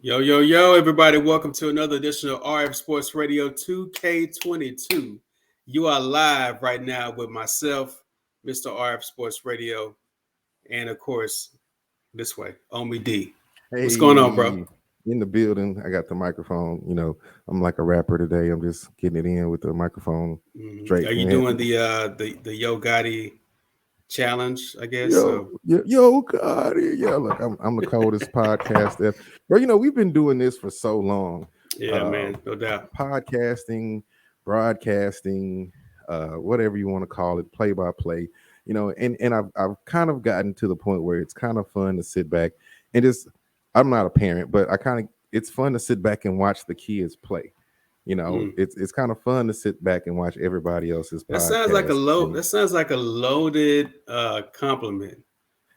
Yo, everybody. Welcome to another edition of RF Sports Radio 2K22. You are live right now with myself, Mr. RF Sports Radio, and of course, this way, Omi D. What's going on, bro? Hey, in the building. I got the microphone. I'm like a rapper today. I'm just getting it in with the microphone Are straight you from head. doing the Yo Gotti challenge, I guess? Yo, God, yeah. Look, I'm the coldest podcast ever. Bro, we've been doing this for so long. Yeah, Uh, man, no doubt. Podcasting, broadcasting, whatever you want to call it, play by play. And I've kind of gotten to the point where it's kind of fun to sit back and just. I'm not a parent, but it's fun to sit back and watch the kids play. It's kind of fun to sit back and watch everybody else's That sounds like a podcast. low. That sounds like a loaded compliment.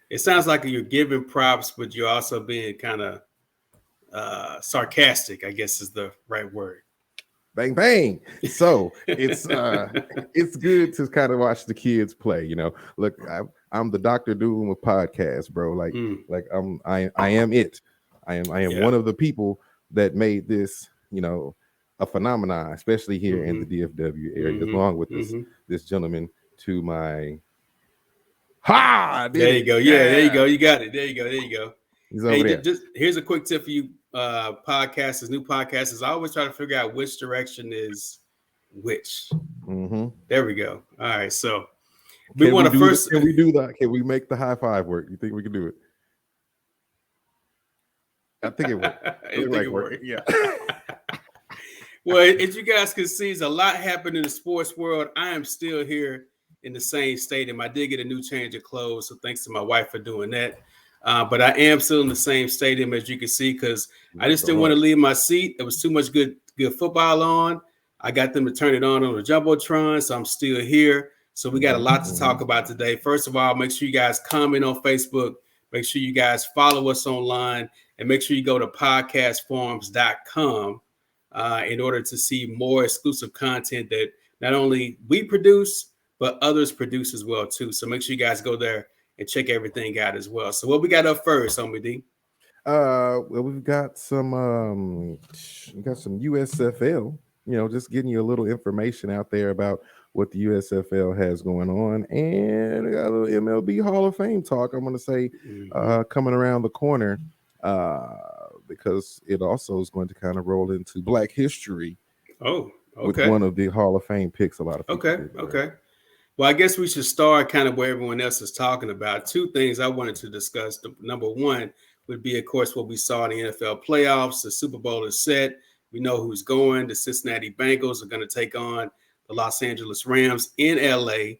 It sounds like you're giving props, but you're also being kind of sarcastic, I guess is the right word. Bang bang. So it's good to kind of watch the kids play. Look, I'm the Dr. Doom of podcasts, bro. I am it. I am one of the people that made this, a phenomenon, especially here in the DFW area, along with this gentleman to my There you go. Yeah, there you go. You got it. There you go. He's over there. Just here's a quick tip for you podcasters, new podcasters. I always try to figure out which direction is which. There we go. All right. So we want to first. Can we do that? Can we make the high five work? You think we can do it? I think it would. It work. Yeah. Well, as you guys can see, there's a lot happening in the sports world. I am still here in the same stadium. I did get a new change of clothes, so thanks to my wife for doing that. But I am still in the same stadium, as you can see, because I just didn't want to leave my seat. There was too much good football on. I got them to turn it on the Jumbotron, so I'm still here. So we got a lot to talk about today. First of all, make sure you guys comment on Facebook. Make sure you guys follow us online. And make sure you go to podcastforums.com in order to see more exclusive content that not only we produce, but others produce as well, too. So make sure you guys go there and check everything out as well. So what we got up first, Homie D? Well, we've got some USFL, just getting you a little information out there about what the USFL has going on. And we got a little MLB Hall of Fame talk, I'm going to say, coming around the corner, because it also is going to kind of roll into Black History. Oh, okay. With one of the Hall of Fame picks a lot of people. Okay. Well, I guess we should start kind of where everyone else is talking about. Two things I wanted to discuss. Number one would be, of course, what we saw in the NFL playoffs. The Super Bowl is set. We know who's going. The Cincinnati Bengals are going to take on the Los Angeles Rams in LA.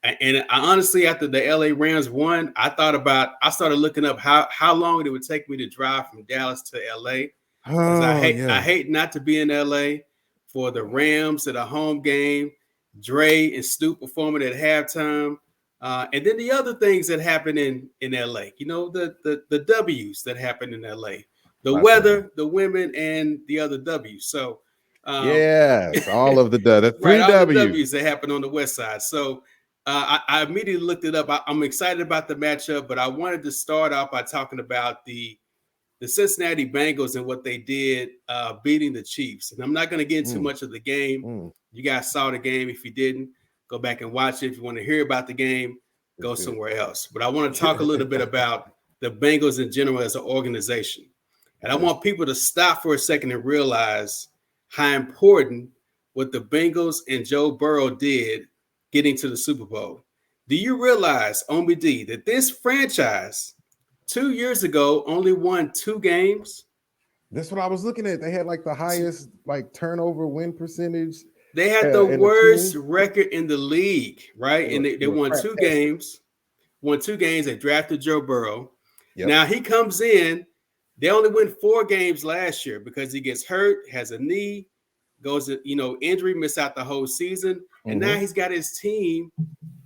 And I honestly, after the LA Rams won, I started looking up how long it would take me to drive from Dallas to LA. I hate not to be in LA for the Rams at a home game. Dre and Stu performing at halftime. And then the other things that happen in LA, the W's that happen in LA, the weather, the women, and the other W's. So, yes, all of the three all the W's that happen on the West Side. So, I immediately looked it up. I'm excited about the matchup, but I wanted to start off by talking about the Cincinnati Bengals and what they did beating the Chiefs. And I'm not going to get too much of the game. You guys saw the game. If you didn't, go back and watch it. If you want to hear about the game, go somewhere else. But I want to talk a little bit about the Bengals in general as an organization. And I want people to stop for a second and realize how important what the Bengals and Joe Burrow did getting to the Super Bowl. Do you realize, Omi D, that this franchise 2 years ago only won 2 games? That's what I was looking at. They had like the highest turnover win percentage. They had the worst record in the league, right? And they won 2 games. They drafted Joe Burrow. Yep. Now he comes in. They only win 4 games last year because he gets hurt, has a knee, goes to, injury, miss out the whole season. And now he's got his team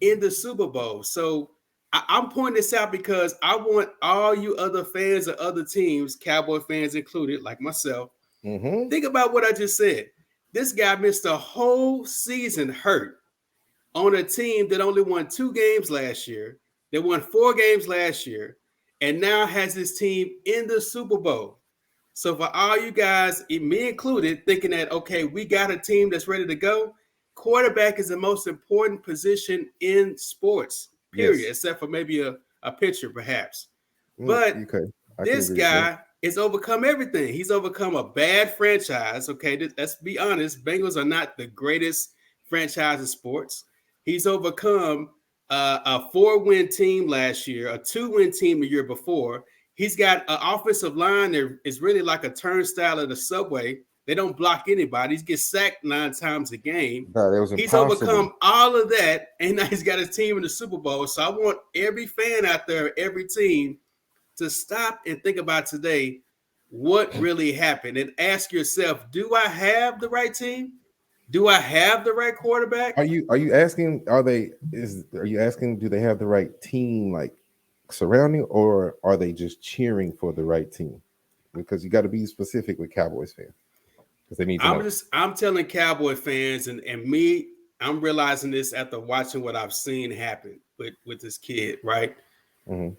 in the Super Bowl. So I'm pointing this out because I want all you other fans of other teams, Cowboy fans included, like myself, think about what I just said. This guy missed a whole season hurt on a team that only won 2 games last year. They won 4 games last year and now has his team in the Super Bowl. So for all you guys, me included, thinking that, okay, we got a team that's ready to go, quarterback is the most important position in sports, period, Yes. except for maybe a pitcher, perhaps. But Okay. I can this agree with that. guy has overcome everything. He's overcome a bad franchise. Okay, let's be honest. Bengals are not the greatest franchise in sports. He's overcome a 4-win team last year, a 2-win team the year before. He's got an offensive line that is really like a turnstile at the subway. They don't block anybody. He gets sacked 9 times a game. That was He's impossible. overcome all of that, and now he's got his team in the Super Bowl. So I want every fan out there, every team, to stop and think about today what really happened and ask yourself, do I have the right team? Do I have the right quarterback? Are you asking, are you asking, do they have the right team like surrounding, or are they just cheering for the right team? Because you got to be specific with Cowboys fans, because they need to know. I'm telling Cowboy fans and me, I'm realizing this after watching what I've seen happen with this kid, right? Mm-hmm.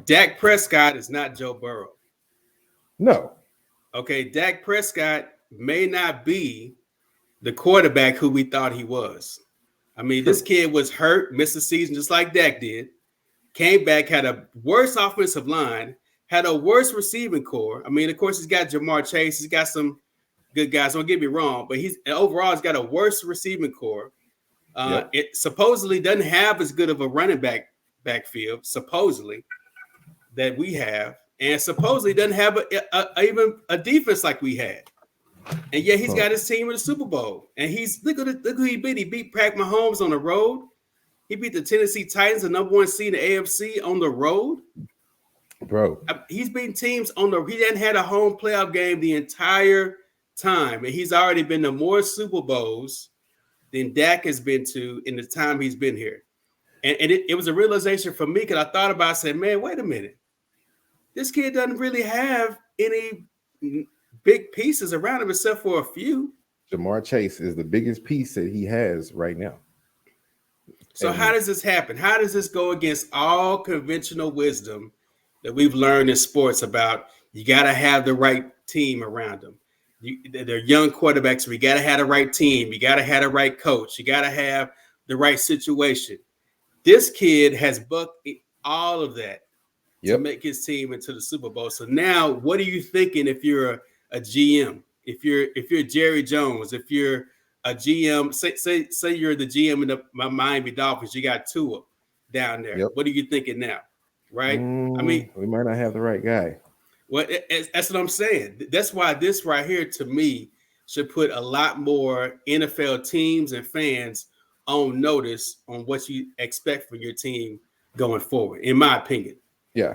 Dak Prescott is not Joe Burrow. No. Okay, Dak Prescott may not be the quarterback who we thought he was. I mean, True. This kid was hurt, missed the season just like Dak did. Came back, had a worse offensive line, had a worse receiving core. I mean, of course, he's got Jamar Chase. He's got some good guys. Don't get me wrong, but he's got a worse receiving core. Yep. It supposedly doesn't have as good of a running backfield, supposedly, that we have, and supposedly doesn't have even a defense like we had. And yet he's got his team in the Super Bowl. And look who he beat. He beat Pat Mahomes on the road. He beat the Tennessee Titans, the number 1 seed in the AFC, on the road. Bro, he's beaten teams he hadn't had a home playoff game the entire time. And he's already been to more Super Bowls than Dak has been to in the time he's been here. And it was a realization for me, because I thought about it, saying, man, wait a minute. This kid doesn't really have any big pieces around him except for a few. Jamar Chase is the biggest piece that he has right now. So how does this happen? How does this go against all conventional wisdom that we've learned in sports about you got to have the right team around them? They're young quarterbacks. So we got to have the right team. You got to have the right coach. You got to have the right situation. This kid has bucked all of that to make his team into the Super Bowl. So now, what are you thinking if you're a GM? If you're Jerry Jones, if you're a GM, say you're the GM in the Miami Dolphins, you got Tua down there. Yep. What are you thinking now? Right? I mean, we might not have the right guy. Well, that's what I'm saying. That's why this right here, to me, should put a lot more NFL teams and fans on notice on what you expect from your team going forward, in my opinion. Yeah.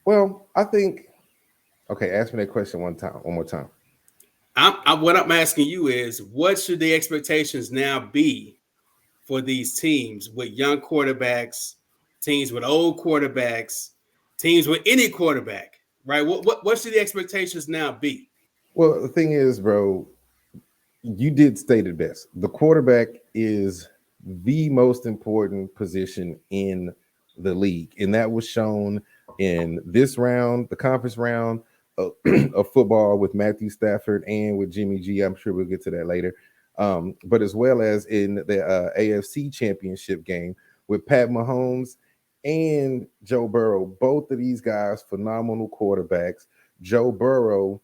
Well, I think. Okay, ask me that question one more time. What I'm asking you is, what should the expectations now be for these teams with young quarterbacks, teams with old quarterbacks, teams with any quarterback, right? What should the expectations now be? Well, the thing is, bro, you did state it best. The quarterback is the most important position in the league, and that was shown in this round, the conference round of football, with Matthew Stafford and with Jimmy G. I'm sure we'll get to that later. But as well as in the AFC Championship game with Pat Mahomes and Joe Burrow. Both of these guys, phenomenal quarterbacks. Joe Burrow,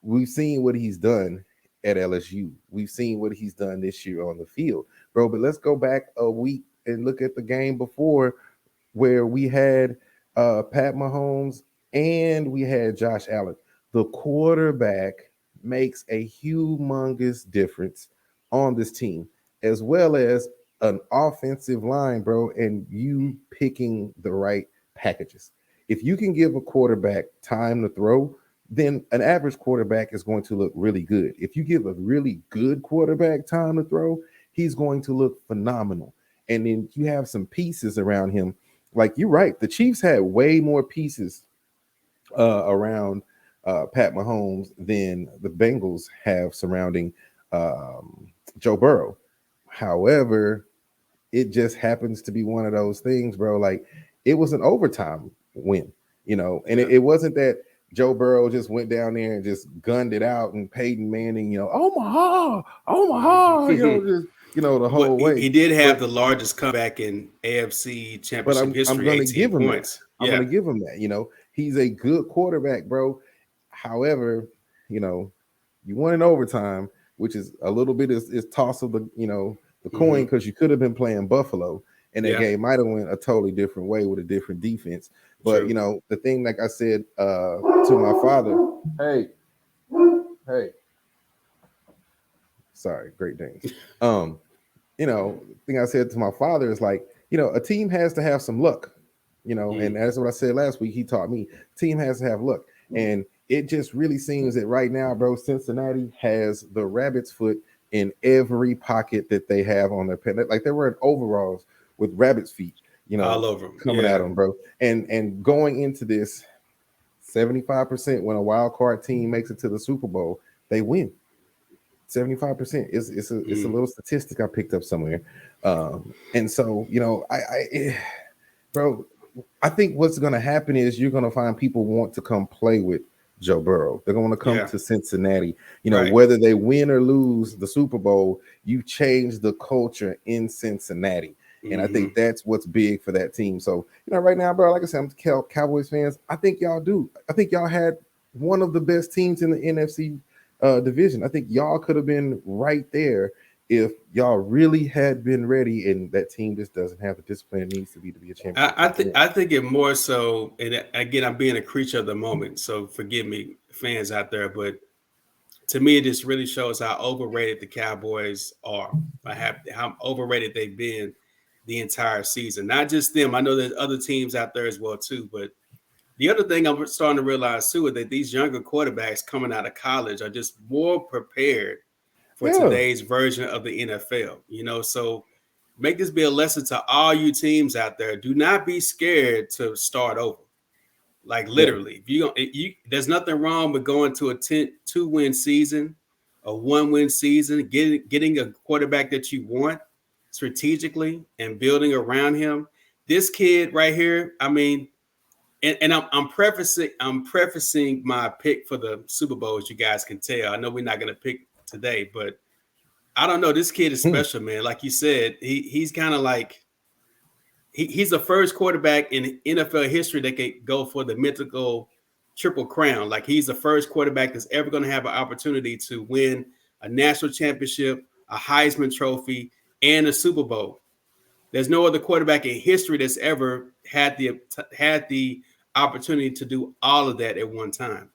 we've seen what he's done at LSU. We've seen what he's done this year on the field, bro. But let's go back a week and look at the game before, where we had Pat Mahomes and we had Josh Allen. The quarterback makes a humongous difference on this team, as well as an offensive line, bro, and you picking the right packages. If you can give a quarterback time to throw, then an average quarterback is going to look really good. If you give a really good quarterback time to throw, he's going to look phenomenal. And then you have some pieces around him. Like, you're right, the Chiefs had way more pieces around Pat Mahomes than the Bengals have surrounding Joe Burrow. However, it just happens to be one of those things, bro. Like, it was an overtime win, and it wasn't that Joe Burrow just went down there and just gunned it out, and Peyton Manning, Omaha, just the Well, whole way. he did have the largest comeback in AFC But Championship I'm history, gonna 18 give him that. points. I'm gonna give him that. He's a good quarterback, bro. However, you won in overtime, which is a little bit is toss of the coin, because you could have been playing Buffalo, and that game might have went a totally different way with a different defense. But the thing, like I said to my father, hey, sorry, Great Danes. Thing I said to my father is like, a team has to have some luck, and that's what I said last week. He taught me team has to have luck, and it just really seems that right now, bro, Cincinnati has the rabbit's foot in every pocket that they have on their pen. Like they were in overalls with rabbit's feet, all over them, coming at them, bro. And going into this, 75% when a wild card team makes it to the Super Bowl, they win. 75%. It's a little statistic I picked up somewhere, and so bro, I think what's going to happen is you're going to find people want to come play with Joe Burrow. They're going to come to Cincinnati. Whether they win or lose the Super Bowl, you change the culture in Cincinnati. And I think that's what's big for that team. So, right now, bro, like I said, I'm Cowboys fans. I think y'all do. I think y'all had one of the best teams in the NFC division. I think y'all could have been right there if y'all really had been ready, and that team just doesn't have the discipline it needs to be a champion. I think it more so, and again, I'm being a creature of the moment, so forgive me, fans out there, but to me, it just really shows how overrated the Cowboys are. How overrated they've been the entire season. Not just them. I know there's other teams out there as well too, but the other thing I'm starting to realize too is that these younger quarterbacks coming out of college are just more prepared for today's version of the NFL. So make this be a lesson to all you teams out there. Do not be scared to start over. Like literally, there's nothing wrong with going to a 2-win season, a 1-win season, getting a quarterback that you want strategically and building around him. This kid right here, I mean, and I'm prefacing my pick for the Super Bowl, as you guys can tell. I know we're not going to pick today, but I don't know. This kid is special, man. Like you said, he's kind of like he's the first quarterback in NFL history that can go for the mythical Triple Crown. Like he's the first quarterback that's ever going to have an opportunity to win a national championship, a Heisman Trophy, and a Super Bowl. There's no other quarterback in history that's ever had the opportunity to do all of that at one time.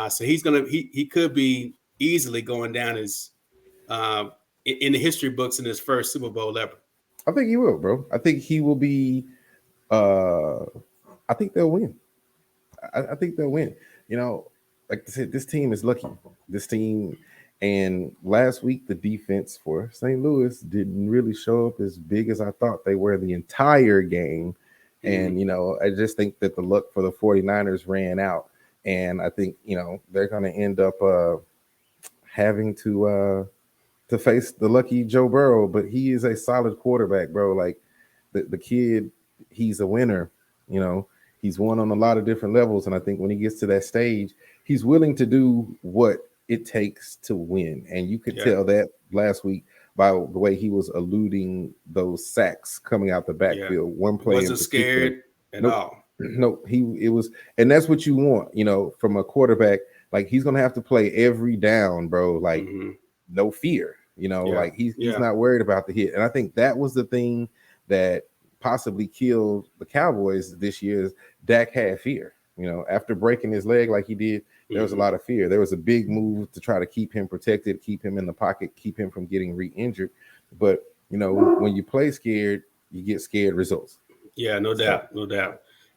So he could be easily going down as in the history books in his first Super Bowl ever. I think he will, bro. I think he will be. I think they'll win. I think they'll win. Like I said, this team is lucky. This team, and last week the defense for St. Louis didn't really show up as big as I thought they were the entire game. And I just think that the luck for the 49ers ran out, and I think they're going to end up having to face the lucky Joe Burrow. But he is a solid quarterback, bro. Like the kid, he's a winner. He's won on a lot of different levels, and I think when he gets to that stage, he's willing to do what it takes to win. And you could tell that last week by the way he was eluding those sacks coming out the backfield. One play wasn't scared at all. No, it was, and that's what you want, from a quarterback. Like he's gonna have to play every down, bro. Like no fear, like he's not worried about the hit. And I think that was the thing that possibly killed the Cowboys this year. Is Dak had fear. After breaking his leg like he did, there was a lot of fear. There was a big move to try to keep him protected, keep him in the pocket, keep him from getting re-injured. But when you play scared, you get scared results. Yeah, no doubt.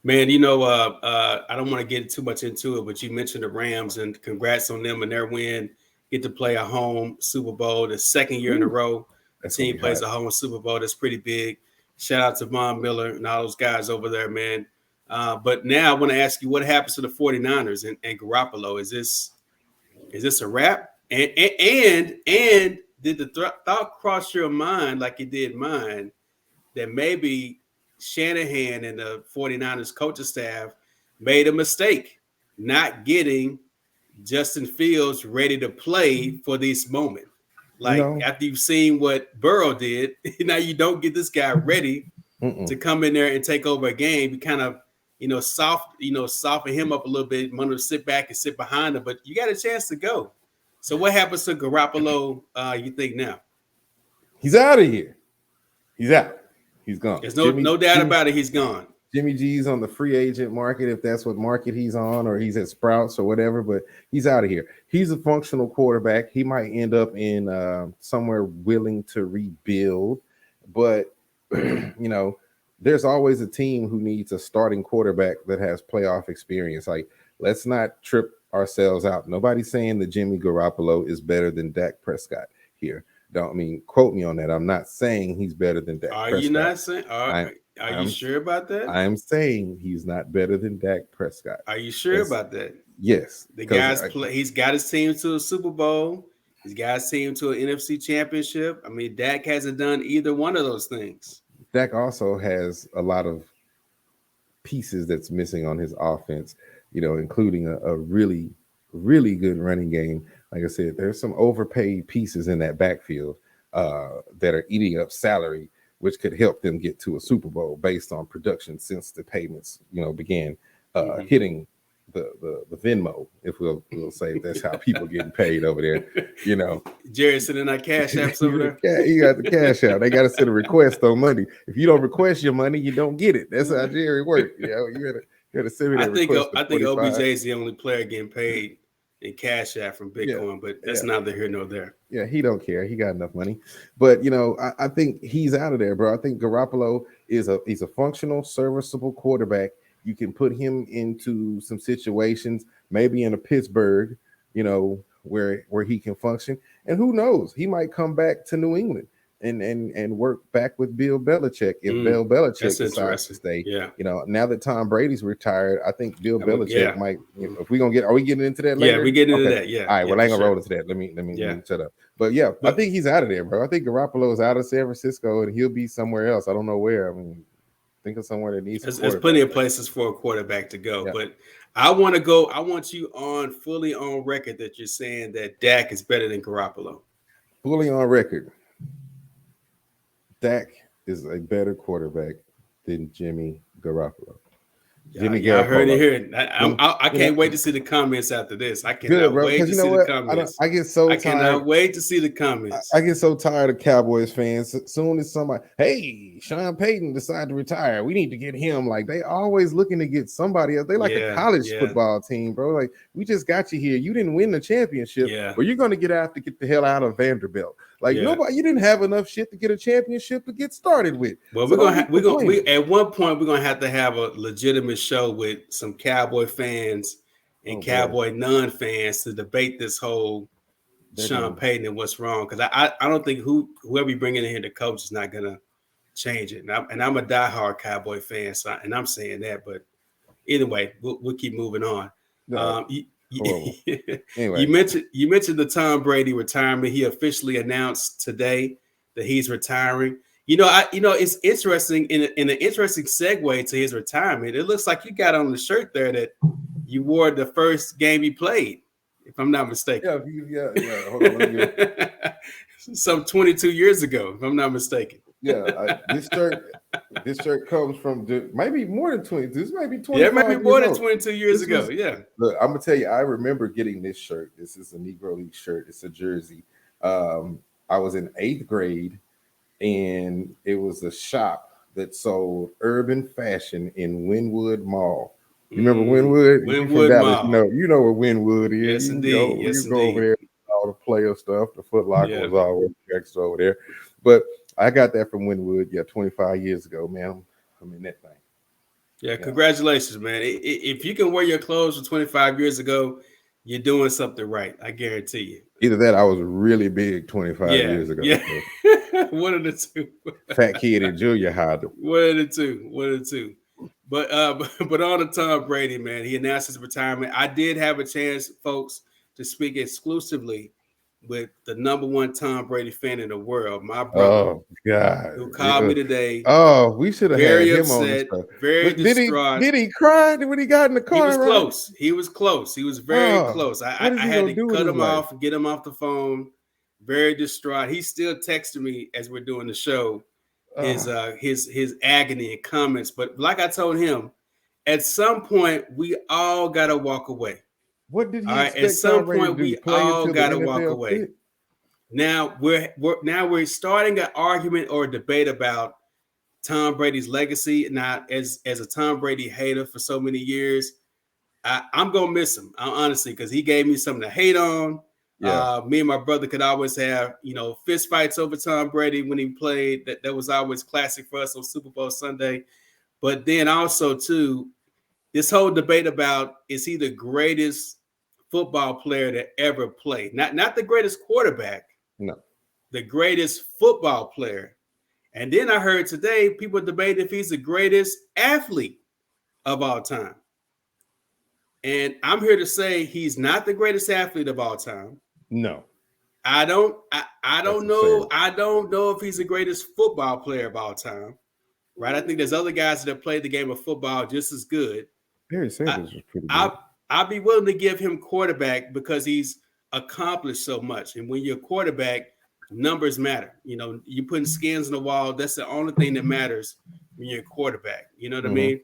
Man, I don't want to get too much into it, but you mentioned the Rams, and congrats on them and their win. Get to play a home Super Bowl, the second year in a row. A team plays a home Super Bowl. That's pretty big. Shout out to Von Miller and all those guys over there, man. But now I want to ask you, what happens to the 49ers and Garoppolo? Is this a wrap? And did the thought cross your mind, like it did mine, that maybe Shanahan and the 49ers coaching staff made a mistake not getting Justin Fields ready to play for this moment. Like after you've seen what Burrow did, now you don't get this guy ready to come in there and take over a game. You kind of, soften him up a little bit, want to sit back and sit behind him, but you got a chance to go. So what happens to Garoppolo, you think now? He's out of here. He's out. He's gone. There's no doubt about it. He's gone. Jimmy G's on the free agent market, if that's what market he's on, or he's at Sprouts or whatever, but he's out of here. He's a functional quarterback. He might end up in somewhere willing to rebuild, but there's always a team who needs a starting quarterback that has playoff experience. Like, let's not trip ourselves out. Nobody's saying that Jimmy Garoppolo is better than Dak Prescott here. Quote me on that. I'm not saying he's better than Dak Prescott. Are you not saying? Are you sure about that? I'm saying he's not better than Dak Prescott. Are you sure about that? Yes. The guy's he's got his team to a Super Bowl. He's got his team to an NFC championship. I mean, Dak hasn't done either one of those things. Dak also has a lot of pieces that's missing on his offense, including a really, really good running game. Like I said, there's some overpaid pieces in that backfield that are eating up salary, which could help them get to a Super Bowl based on production since the payments, began hitting the Venmo, if we'll say that's how people getting paid over there. Jerry sending that cash apps over there. You got the cash out. They got to send a request on money. If you don't request your money, you don't get it. That's how Jerry works. You got to send me that request. I think OBJ is the only player getting paid in cash out from Bitcoin, but that's neither here nor there. Yeah, he don't care. He got enough money. But I think he's out of there, bro. I think Garoppolo he's a functional, serviceable quarterback. You can put him into some situations, maybe in a Pittsburgh, where he can function. And who knows? He might come back to New England and work back with Bill Belichick if Bill Belichick decides to stay. Yeah. Now that Tom Brady's retired, I think Bill Belichick might. If we're gonna are we getting into that later? Yeah, we getting into that. Yeah. All right. Well, I ain't gonna roll into that. Let me shut up. But I think he's out of there, bro. I think Garoppolo's out of San Francisco and he'll be somewhere else. I don't know where. I mean, think of somewhere that needs. There's plenty of places for a quarterback to go, but I want you fully on record that you're saying that Dak is better than Garoppolo. Fully on record. Dak is a better quarterback than Jimmy Garoppolo. I heard it here. I can't wait to see the comments after this. I cannot wait to see the comments. I get so tired. I cannot wait to see the comments. I get so tired of Cowboys fans. As soon as somebody, hey, Sean Payton decided to retire, we need to get him. Like, they always looking to get somebody else. They like a college football team, bro. Like, we just got you here. You didn't win the championship, or you're going to get the hell out of Vanderbilt. Like, nobody, you didn't have enough shit to get a championship to get started with. Well, we at one point we're gonna have to have a legitimate show with some Cowboy fans and Cowboy non-fans to debate this whole Sean Payton and what's wrong. Because I don't think whoever you bringing in here to coach is not gonna change it. And I'm a diehard Cowboy fan, and I'm saying that. But either way, we'll keep moving on. No. Anyway, you mentioned the Tom Brady retirement. He officially announced today that he's retiring. It's interesting in an interesting segue to his retirement. It looks like you got on the shirt there that you wore the first game he played, if I'm not mistaken. Yeah. Hold on, some 22 years ago, if I'm not mistaken. This shirt comes from maybe more than 20. This might be 20. Yeah, it might be more than 22 years ago. Look, I'm gonna tell you, I remember getting this shirt. This is a Negro League shirt. It's a jersey. I was in 8th grade, and it was a shop that sold urban fashion in Wynwood Mall. You remember Wynwood? Wynwood Mall. You know where Wynwood is. Yes, indeed. You go over there, all the player stuff. The Foot Locker was always extra over there, but I got that from Wynwood, 25 years ago, man. I'm in that thing. Yeah, congratulations, man. If you can wear your clothes from 25 years ago, you're doing something right. I guarantee you. Either that, I was really big 25 years ago. Yeah, one of the two. Fat kid in junior high. One of the two. But on to Tom Brady, man. He announced his retirement. I did have a chance, folks, to speak exclusively with the number one Tom Brady fan in the world, my brother, Oh God! who called me today. Oh, we should have had Very him on the upset, show. very But did distraught. he cry when he got in the He was car? Right? close. He was close. He was very close. What is I he had gonna to do with cut his him life? off, get him off the phone. Very distraught. He's still texting me as we're doing the show. His agony and comments. But like I told him, at some point we all gotta walk away. What did he All right. At expect Tom some Brady to point do? we Play all until the gotta walk NFL away. quit? Now we're starting an argument or a debate about Tom Brady's legacy. Now, as a Tom Brady hater for so many years, I'm gonna miss him, honestly, because he gave me something to hate on. Yeah. Me and my brother could always have, fist fights over Tom Brady when he played. That was always classic for us on Super Bowl Sunday. But then also too, this whole debate about is he the greatest football player to ever play? Not the greatest quarterback. No. The greatest football player. And then I heard today people debate if he's the greatest athlete of all time. And I'm here to say he's not the greatest athlete of all time. No. I don't know. I don't know if he's the greatest football player of all time. Right? I think there's other guys that have played the game of football just as good. Barry Sanders was pretty good. I'd be willing to give him quarterback because he's accomplished so much. And when you're a quarterback, numbers matter. You're putting skins on the wall. That's the only thing that matters when you're a quarterback. You know what I mean?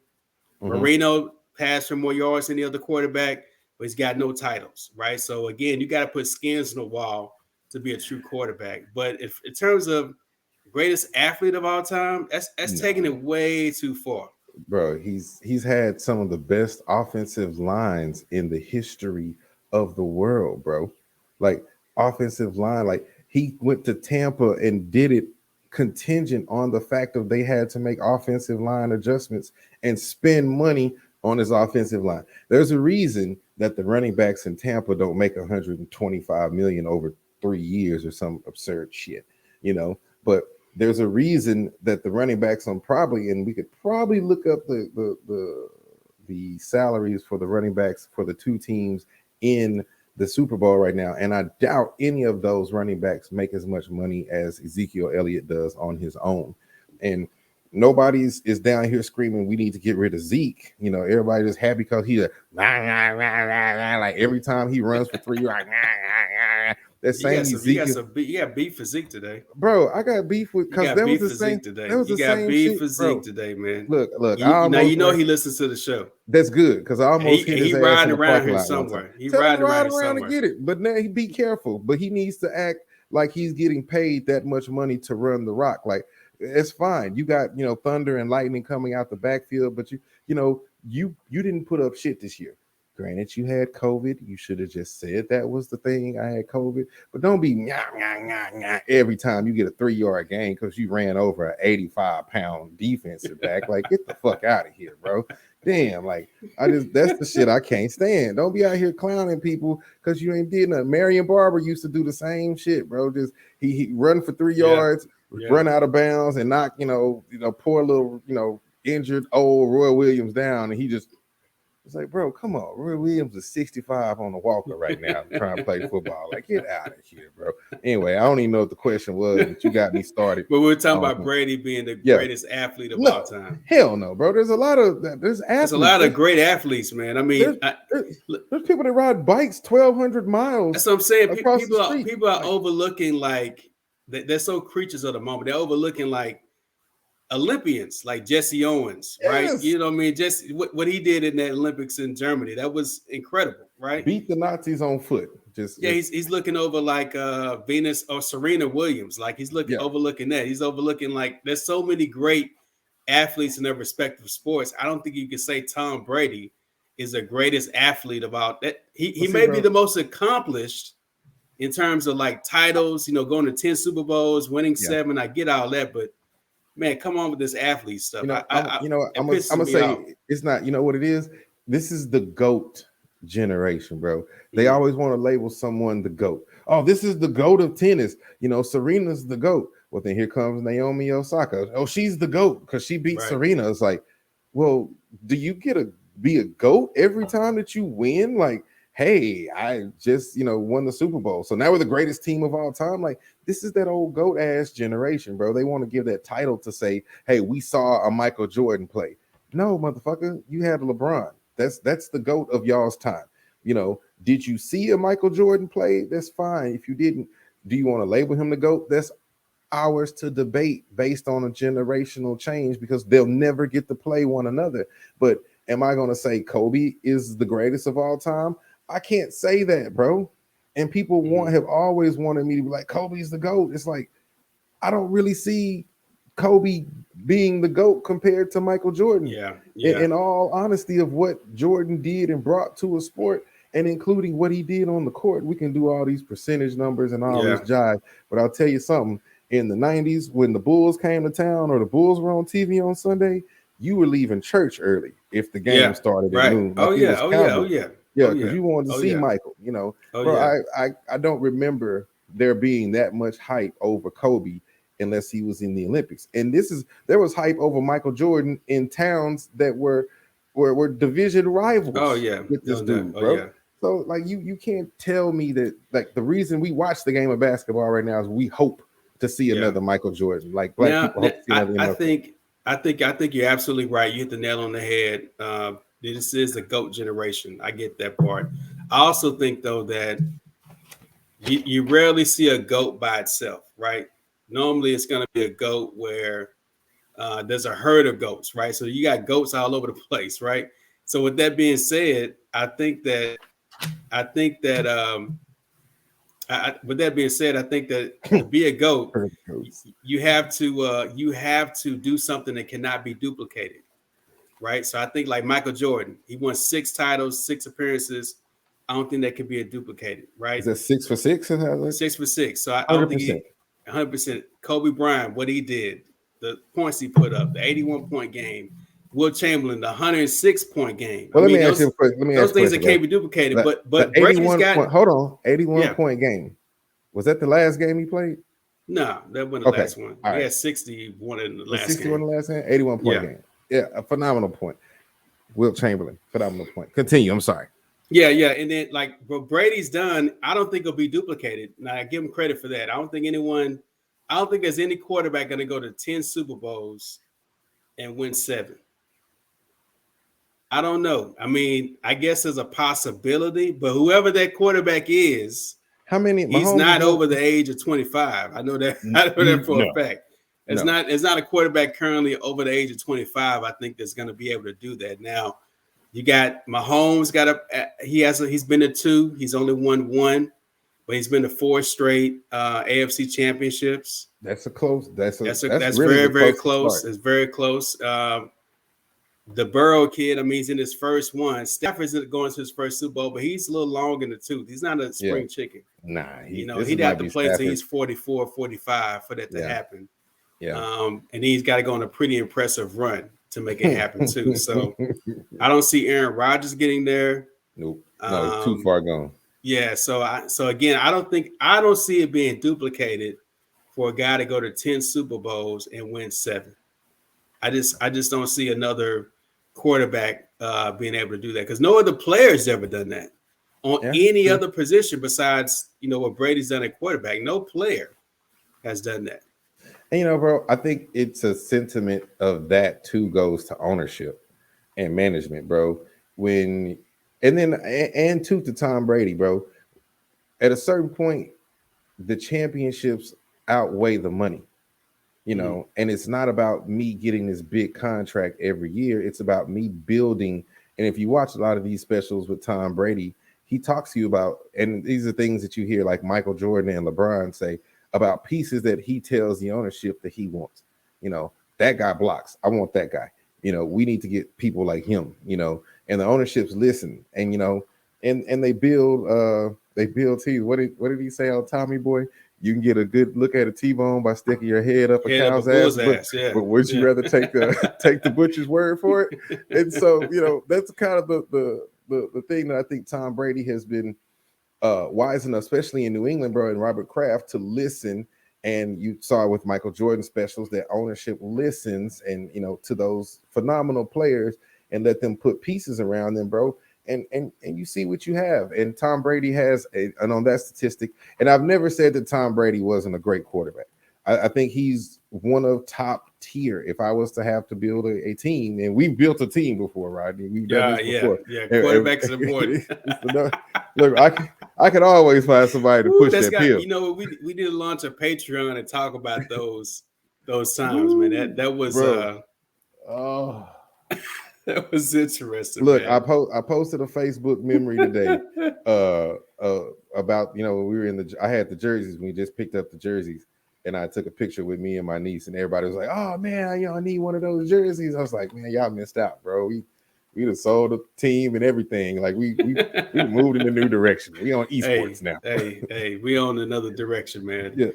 Mm-hmm. Marino passed for more yards than the other quarterback, but he's got no titles, right? So again, you got to put skins on the wall to be a true quarterback. But if in terms of greatest athlete of all time, that's taking it way too far. Bro, he's had some of the best offensive lines in the history of the world, bro. Like offensive line, like he went to Tampa and did it contingent on the fact of they had to make offensive line adjustments and spend money on his offensive line. There's a reason that the running backs in Tampa don't make 125 million over 3 years or some absurd shit, but there's a reason that the running backs on and we could probably look up the salaries for the running backs for the two teams in the Super Bowl right now. And I doubt any of those running backs make as much money as Ezekiel Elliott does on his own. And nobody is down here screaming, we need to get rid of Zeke. Everybody just happy because he's like every time he runs for 3 yards. That same Ezekiel. You got beef for Zeke today, bro. I got beef with because that was the same today. That was the same beef for Zeke today, man. Look. He listens to the show. That's good because I almost hit his ass riding in the around here lot somewhere. He riding around to get it, but now he be careful. But he needs to act like he's getting paid that much money to run the rock. Like it's fine. You got thunder and lightning coming out the backfield, but you didn't put up shit this year. Granted, you had COVID. You should have just said that was the thing. I had COVID. But don't be every time you get a 3-yard gain because you ran over an 85-pound defensive back. Like, get the fuck out of here, bro. Damn, like, that's the shit I can't stand. Don't be out here clowning people because you ain't did nothing. Marion Barber used to do the same shit, bro. Just he run for 3 yards, run out of bounds, and knock, poor little, injured old Roy Williams down, and he just it's like, bro, come on. Roy Williams is 65 on the walker right now trying to play football. Like, get out of here, bro. Anyway, I don't even know what the question was, but you got me started. But we're talking about Brady being the greatest athlete of all time. Hell no, bro. There's a lot of great athletes, man. I mean, there's people that ride bikes 1,200 miles. That's what I'm saying. People are overlooking like they're so creatures of the moment. They're overlooking like Olympians like Jesse Owens, right? You know what I mean? Just what he did in the Olympics in Germany, that was incredible, right? Beat the Nazis on foot. He's looking over like Venus or Serena Williams. Like he's overlooking that. He's overlooking like there's so many great athletes in their respective sports. I don't think you can say Tom Brady is the greatest athlete of all that. He may be the most accomplished in terms of like titles, going to 10 Super Bowls, winning 7. I get all that, but man, come on with this athlete stuff. I'm gonna say it's not. You know what it is? This is the GOAT generation, bro. They always want to label someone the GOAT. Oh, this is the GOAT of tennis. Serena's the GOAT. Well, then here comes Naomi Osaka. Oh, she's the GOAT because she beat Serena. It's like, well, do you get to be a GOAT every time that you win? Like, hey, I just, won the Super Bowl. So now we're the greatest team of all time. Like, this is that old GOAT ass generation, bro. They want to give that title to say, hey, we saw a Michael Jordan play. No, motherfucker, you had LeBron. That's the GOAT of y'all's time. Did you see a Michael Jordan play? That's fine. If you didn't, do you want to label him the GOAT? That's ours to debate based on a generational change, because they'll never get to play one another. But am I going to say Kobe is the greatest of all time? I can't say that, bro. And people have always wanted me to be like, Kobe's the GOAT. It's like, I don't really see Kobe being the GOAT compared to Michael Jordan. Yeah. In all honesty of what Jordan did and brought to a sport, and including what he did on the court. We can do all these percentage numbers and all this jive, but I'll tell you something. In the 90s, when the Bulls came to town or the Bulls were on TV on Sunday, you were leaving church early if the game started at noon. Like because you wanted to see Michael. I don't remember there being that much hype over Kobe unless he was in the Olympics. And there was hype over Michael Jordan in towns that were division rivals. With this dude, bro. So like you can't tell me that like the reason we watch the game of basketball right now is we hope to see another Michael Jordan. Like black people hope to see another. I think you're absolutely right. You hit the nail on the head. This is the GOAT generation. I get that part. I also think though that you rarely see a GOAT by itself, right? Normally it's going to be a GOAT where there's a herd of goats, right? So you got goats all over the place, right? So with that being said, I think that to be a GOAT, you have to do something that cannot be duplicated, right? So I think like Michael Jordan, he won 6 titles, 6 appearances. I don't think that could be duplicated, right? Is that 6 for 6? 6 for 6. So I don't think 100%. Kobe Bryant, what he did, the points he put up, the 81-point game. Will Chamberlain, the 106-point game. Well, let me ask you a question. Those things that can't be duplicated. But Brady's got 81-point game. Was that the last game he played? No, that wasn't the last one. He had 61 in the last game. 61 in the last game? 81-point game. Yeah, a phenomenal point. Will Chamberlain, phenomenal point. Continue. I'm sorry. Yeah. And then like what Brady's done, I don't think it'll be duplicated. Now I give him credit for that. I don't think there's any quarterback going to go to 10 Super Bowls and win 7. I don't know. I mean, I guess there's a possibility, but whoever that quarterback is, how many? He's not over the age of 25. I know that. For a fact. It's not a quarterback currently over the age of 25. I think that's going to be able to do that. Now, you got Mahomes. He's been to 2. He's only won 1, but he's been to 4 straight AFC championships. That's close. That's really very, very close. It's very close. The Burrow kid, I mean, he's in his first one. Stafford's going to his first Super Bowl, but he's a little long in the tooth. He's not a spring chicken. Nah. He'd have to play till he's 44, 45 for that to happen. Yeah. And he's got to go on a pretty impressive run to make it happen too. So I don't see Aaron Rodgers getting there. Nope. No, too far gone. Yeah. So again, I don't see it being duplicated for a guy to go to 10 Super Bowls and win 7. I just don't see another quarterback being able to do that, because no other player's ever done that on any other position besides what Brady's done at quarterback. No player has done that. And bro, I think it's a sentiment of that too goes to ownership and management, bro. And to Tom Brady, bro. At a certain point, the championships outweigh the money. And it's not about me getting this big contract every year. It's about me building. And if you watch a lot of these specials with Tom Brady, he talks to you about, and these are things that you hear like Michael Jordan and LeBron say about pieces that he tells the ownership that he wants. That guy blocks. I want that guy. We need to get people like him, and the ownerships listen and, and they build to you. What did he say on Tommy Boy? You can get a good look at a T-bone by sticking your head up a cow's ass. But would you rather take the butcher's word for it? And so, that's kind of the thing that I think Tom Brady has been wise enough, especially in New England, bro, and Robert Kraft, to listen. And you saw with Michael Jordan specials that ownership listens and, to those phenomenal players and let them put pieces around them, bro. and you see what you have. And Tom Brady has and on that statistic. And I've never said that Tom Brady wasn't a great quarterback. I think he's one of top tier. If I was to have to build a team, and we've built a team before, Rodney, we've done this before. Quarterback is important. Look, I could always find somebody to push that pill. You know, we need to launch a Patreon and talk about those times, man. That was that was interesting. Look, man. I posted a Facebook memory today about, you know, when we were I had the jerseys. We just picked up the jerseys, and I took a picture with me and my niece, and everybody was like, "Oh man, you know, I need one of those jerseys." I was like, "Man, y'all missed out, bro. We just sold the team and everything. Like we moved in a new direction. We on esports now. Hey, we on another direction, man. Yeah.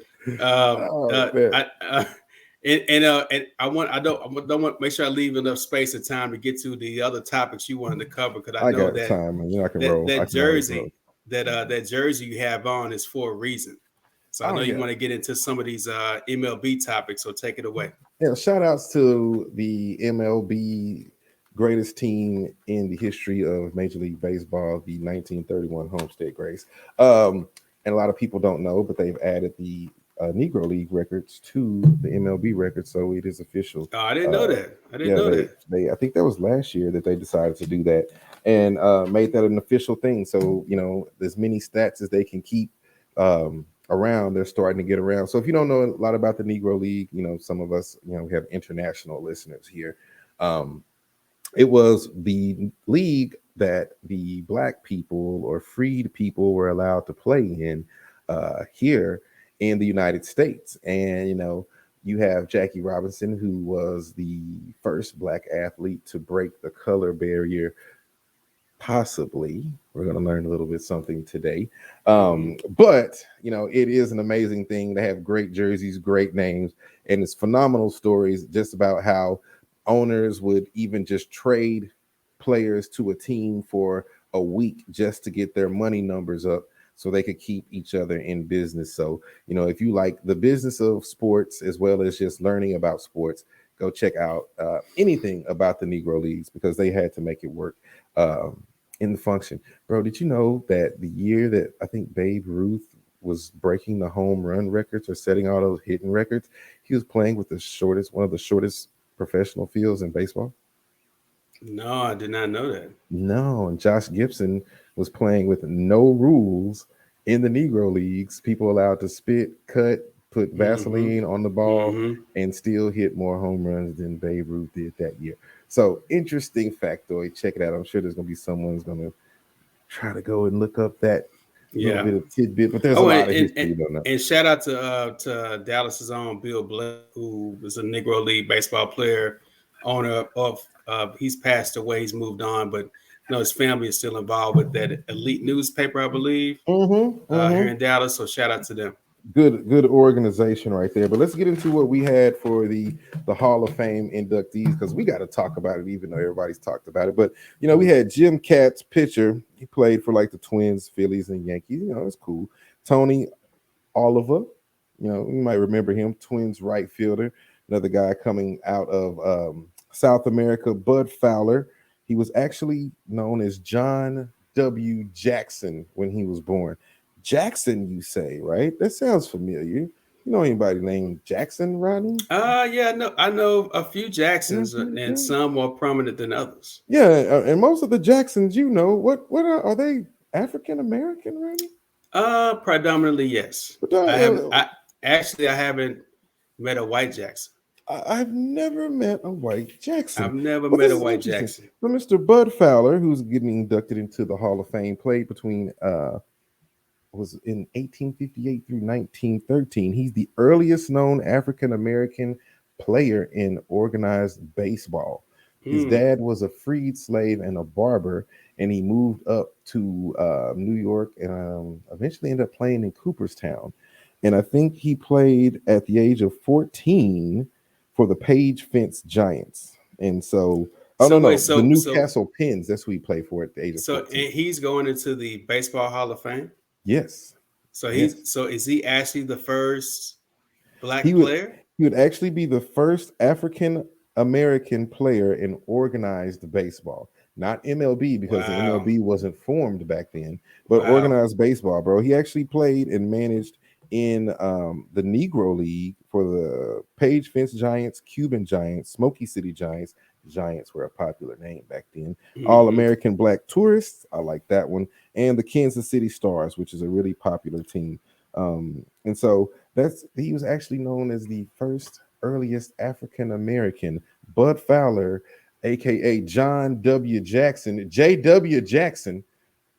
And I don't want to make sure I leave enough space and time to get to the other topics you wanted to cover, because I know got time, man. You know, I can roll. That jersey that jersey you have on is for a reason. So I know you want to get into some of these MLB topics, so take it away. Yeah, shout outs to the MLB greatest team in the history of Major League Baseball, the 1931 Homestead Grace. And a lot of people don't know, but they've added the Negro League records to the MLB records, so it is official. Oh, I didn't know that. I didn't know that. I think that was last year that they decided to do that and made that an official thing. So, you know, as many stats as they can keep around, they're starting to get around. So if you don't know a lot about the Negro League, you know, some of us, you know, we have international listeners here. It was the league that the black people or freed people were allowed to play in here in the United States. And, you know, you have Jackie Robinson, who was the first black athlete to break the color barrier. Possibly. We're going to learn a little bit something today. But, you know, it is an amazing thing. They have great jerseys, great names, and it's phenomenal stories just about how owners would even just trade players to a team for a week just to get their money numbers up so they could keep each other in business. So, you know, if you like the business of sports as well as just learning about sports, go check out anything about the Negro Leagues, because they had to make it work in the function. Bro, did you know that the year that I think Babe Ruth was breaking the home run records or setting all those hitting records, he was playing with one of the shortest professional fields in baseball? No, I did not know that. No, and Josh Gibson was playing with no rules in the Negro Leagues. People allowed to spit, cut, put Vaseline on the ball, and still hit more home runs than Babe Ruth did that year. So interesting factoid. Check it out. I'm sure there's going to be someone's going to try to go and look up that little bit of tidbit. But there's a lot of history you don't know. And shout out to Dallas's own Bill Blair, who was a Negro League baseball player, owner of. He's passed away. He's moved on, but you know his family is still involved with that elite newspaper, I believe, here in Dallas. So shout out to them. Good organization right there. But let's get into what we had for the Hall of Fame inductees, because we got to talk about it, even though everybody's talked about it. But you know, we had Jim Katz, pitcher. He played for like the Twins, Phillies, and Yankees. You know, it's cool. Tony Oliver, you know, you might remember him, Twins right fielder. Another guy coming out of South America, Bud Fowler. He was actually known as John W. Jackson when he was born. Jackson, you say, right? That sounds familiar. You know anybody named Jackson, Rodney? Yeah, I know a few Jacksons, and some more prominent than others. Yeah, and most of the Jacksons, you know, what are they African American, Rodney? Predominantly, yes. I haven't met a white Jackson. I've never met a white Jackson. I've never met a white Jackson. So Mr. Bud Fowler, who's getting inducted into the Hall of Fame, played between was in 1858 through 1913. He's the earliest known African American player in organized baseball. His dad was a freed slave and a barber, and he moved up to New York and eventually ended up playing in Cooperstown. And I think he played at the age of 14 for the Page Fence Giants. And the Newcastle Pens. That's who he played for at the age of 14. So he's going into the Baseball Hall of Fame? Yes. So is he actually the first black player? He would actually be the first African American player in organized baseball. not MLB because the Wow. MLB wasn't formed back then, but Wow. organized baseball, bro. He actually played and managed in the Negro League for the Page Fence Giants, Cuban Giants, Smoky City Giants. Giants were a popular name back then. All American Black Tourists, I like that one, and the Kansas City Stars, which is a really popular team. And so he was actually known as the first earliest African American. Bud Fowler, aka John W. Jackson, J.W. Jackson,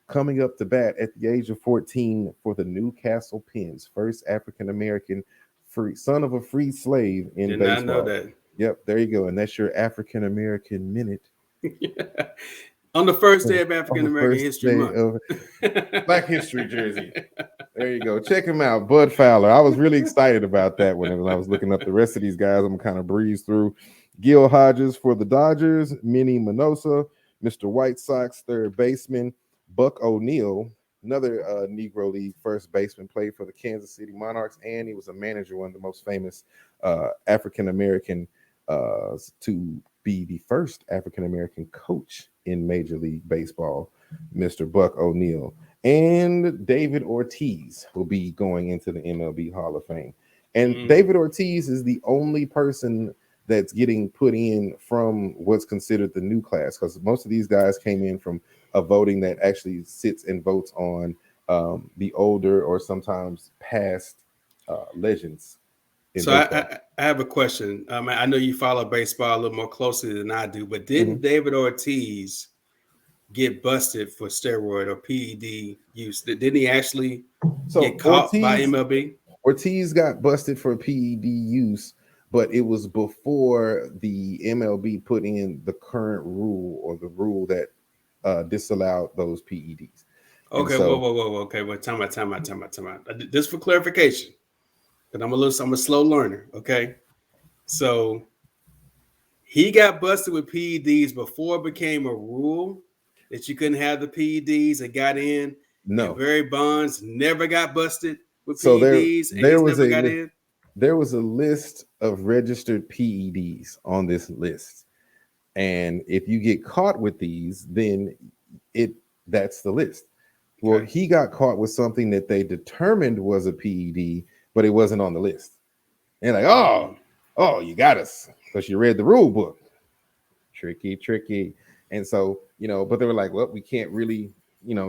coming up to bat at the age of 14 for the Newcastle Pens, first African American free son of a free slave in Did baseball. not know that. Yep, there you go. And that's your African American minute. On the first day of On African the American first History day Month. of Black History Jersey. There you go. Check him out, Bud Fowler. I was really excited about that when I was looking up the rest of these guys. I'm kind of breeze through. Gil Hodges for the Dodgers, Minnie Minosa, Mr. White Sox, third baseman, Buck O'Neill, another Negro League first baseman, played for the Kansas City Monarchs, and he was a manager, one of the most famous African American to be the first African American coach in Major League Baseball, Mr. Buck O'Neill. And David Ortiz will be going into the MLB Hall of Fame. And David Ortiz is the only person that's getting put in from what's considered the new class, because most of these guys came in from a voting that actually sits and votes on the older or sometimes past legends. So I have a question. I know you follow baseball a little more closely than I do, but didn't David Ortiz get busted for steroid or PED use? Didn't he actually get caught by MLB? Ortiz got busted for PED use, but it was before the MLB put in the current rule, or the rule that disallowed those PEDs. Okay, whoa. Okay, well, time out. This for clarification, because I'm a slow learner. Okay, so he got busted with PEDs before it became a rule that you couldn't have the PEDs and got in. No, and Barry Bonds never got busted with so PEDs, and he's never got in. There was a list of registered PEDs on this list, and if you get caught with these, then that's the list. Well, he got caught with something that they determined was a PED, but it wasn't on the list. And like, oh, you got us because you read the rule book. Tricky. And so, but they were like, well, we can't really,